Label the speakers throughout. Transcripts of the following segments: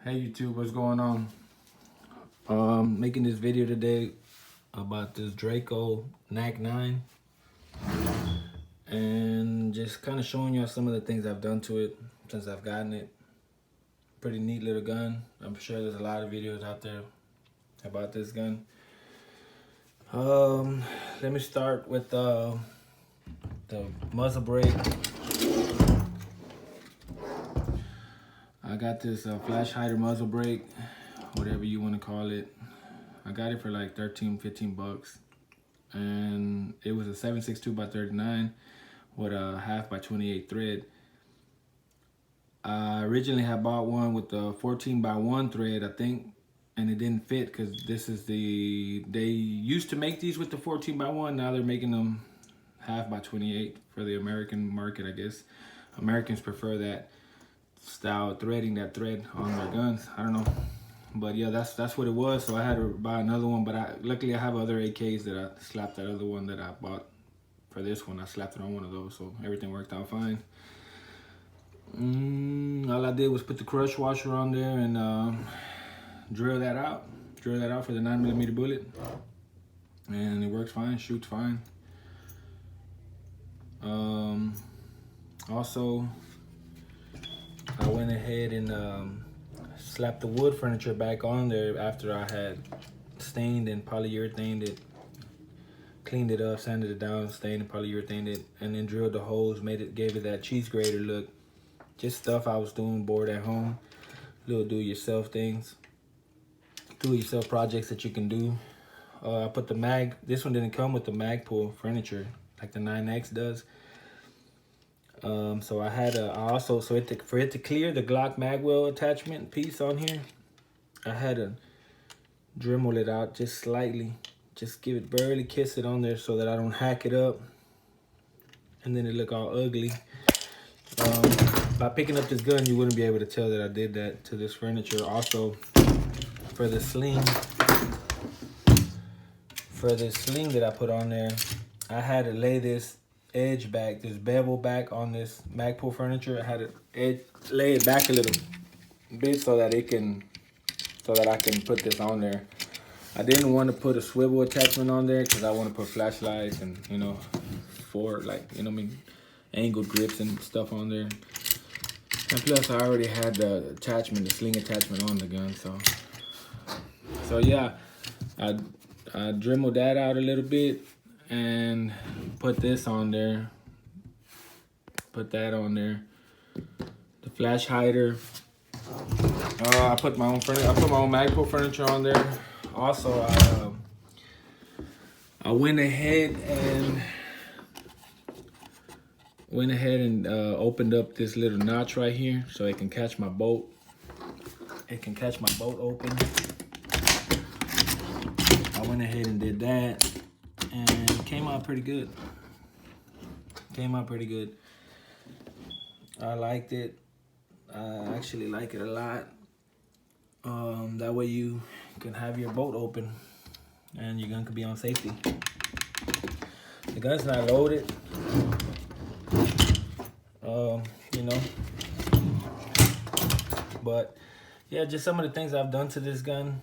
Speaker 1: Hey YouTube, what's going on? Making this video today about this Draco NAC 9 and just kind of showing y'all some of the things I've done to it since I've gotten it. Pretty neat little gun. I'm sure there's a lot of videos out there about this gun. Let me start with the muzzle brake. I got this flash hider muzzle brake, whatever you want to call it. I got it for like 13-15 bucks, and it was a 7.62 by 39 with a 1/2 by 28 thread. I originally had bought one with the 14 by 1 thread, I think, and it didn't fit because they used to make these with the 14 by 1. Now they're making them 1/2 by 28 for the American market, I guess. Americans prefer that style threading, that thread on their guns. I don't know, but yeah, that's what it was. So I had to buy another one, but luckily I have other AKs that I slapped that other one that I bought for this one. I slapped it on one of those, so everything worked out fine. All I did was put the crush washer on there and drill that out for the 9mm bullet, and it works fine, shoots fine. Also, I went ahead and slapped the wood furniture back on there after I had stained and polyurethaned it, cleaned it up, sanded it down, stained and polyurethaned it, and then drilled the holes, gave it that cheese grater look. Just stuff I was doing, bored at home, little do-it-yourself things, do-it-yourself projects that you can do. I put the mag. This one didn't come with the mag pull furniture like the 9X does. So I had for it to clear the Glock magwell attachment piece on here, I had to Dremel it out just slightly, just barely kiss it on there so that I don't hack it up and then it look all ugly. By picking up this gun, you wouldn't be able to tell that I did that to this furniture. Also, for the sling that I put on there, I had to lay this edge back, this bevel back on this Magpul furniture. I had to lay it back a little bit so that I can put this on there. I didn't want to put a swivel attachment on there because I want to put flashlights and angled grips and stuff on there. And plus I already had the sling attachment on the gun, so yeah, I dremeled that out a little bit and put this on there, put that on there. The flash hider, I put my own Magpul furniture on there. Also, I went ahead and opened up this little notch right here so it can catch my bolt. It can catch my bolt open. I went ahead and did that, and it came out pretty good. I liked it. I actually like it a lot. That way you can have your bolt open and your gun could be on safety. The gun's not loaded. But yeah, just some of the things I've done to this gun.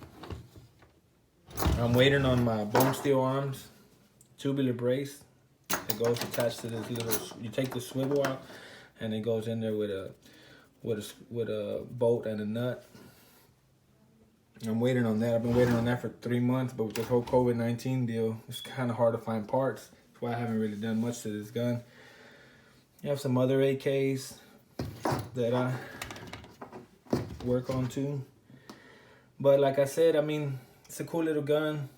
Speaker 1: I'm waiting on my bone steel arms tubular brace. It goes attached to this little. You take the swivel out, and it goes in there with a bolt and a nut. I'm waiting on that. I've been waiting on that for 3 months, but with this whole COVID-19 deal, it's kind of hard to find parts. That's why I haven't really done much to this gun. You have some other AKs that I work on too. But like I said, I mean, it's a cool little gun.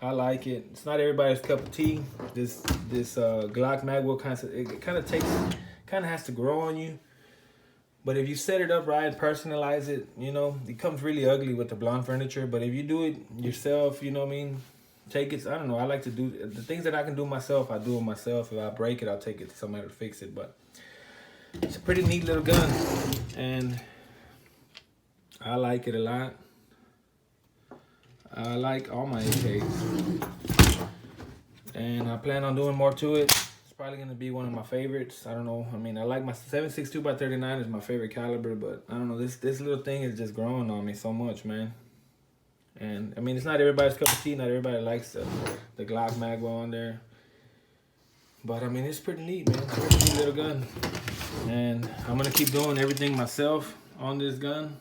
Speaker 1: I like it. It's not everybody's cup of tea. This Glock magwell kind of has to grow on you. But if you set it up right, personalize it, it comes really ugly with the blonde furniture. But if you do it yourself, I don't know. I like to do the things that I can do myself. I do them myself. If I break it, I'll take it to somebody to fix it. But it's a pretty neat little gun, and I like it a lot. I like all my AKs, and I plan on doing more to it. probably gonna be one of my favorites. I don't know. I mean, I like my 7.62 by 39 is my favorite caliber, but I don't know. This little thing is just growing on me so much, man. And I mean, it's not everybody's cup of tea. Not everybody likes the Glock Magwell on there. But I mean, it's pretty neat, man. It's a pretty neat little gun. And I'm gonna keep doing everything myself on this gun.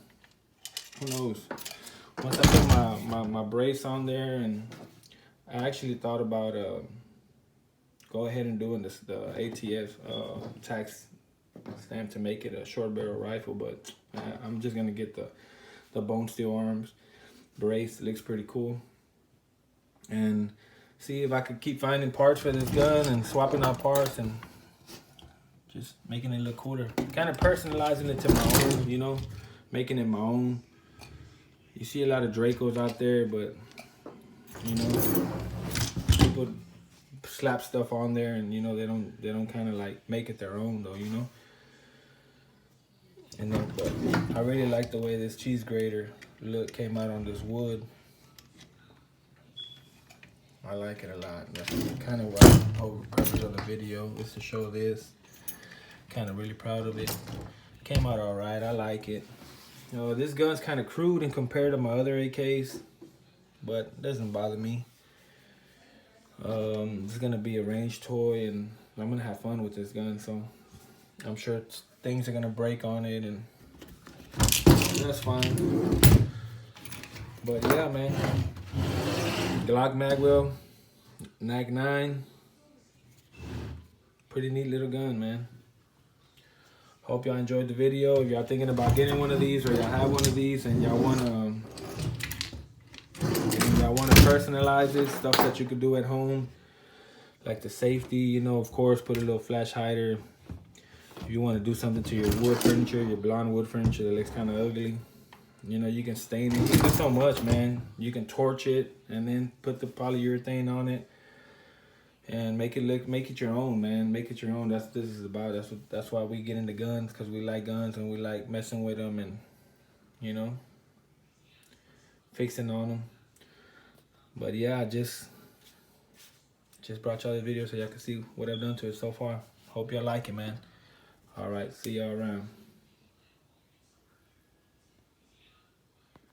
Speaker 1: Who knows? Once I put my brace on there, and I actually thought about go ahead and doing this, the ATF tax stamp to make it a short barrel rifle, but I'm just gonna get the bone steel arms brace. It looks pretty cool, and see if I could keep finding parts for this gun and swapping out parts and just making it look cooler. Kind of personalizing it to my own, you know, making it my own. You see a lot of Dracos out there, but you know, people slap stuff on there, and you know they don't kind of like make it their own though, you know. And then, but I really like the way this cheese grater look came out on this wood. I like it a lot. That's kind of what the whole purpose of the video is, to show this. Kind of really proud of it. Came out all right. I like it. You know, this gun's kind of crude in compared to my other AKs, but it doesn't bother me. It's gonna be a range toy, and I'm gonna have fun with this gun. So I'm sure things are gonna break on it, and that's fine. But yeah, man. Glock Magwell, NAC 9. Pretty neat little gun, man. Hope y'all enjoyed the video. If y'all thinking about getting one of these, or y'all have one of these and y'all wanna personalize it, stuff that you could do at home, like the safety, you know, of course, put a little flash hider. If you want to do something to your wood furniture, your blonde wood furniture that looks kind of ugly, you know, you can stain it. You can do so much, man. You can torch it and then put the polyurethane on it and make it your own, man. Make it your own. That's what this is about. That's why we get into guns, because we like guns and we like messing with them and, you know, fixing on them. But yeah, I just brought y'all this video so y'all can see what I've done to it so far. Hope y'all like it, man. All right, see y'all around.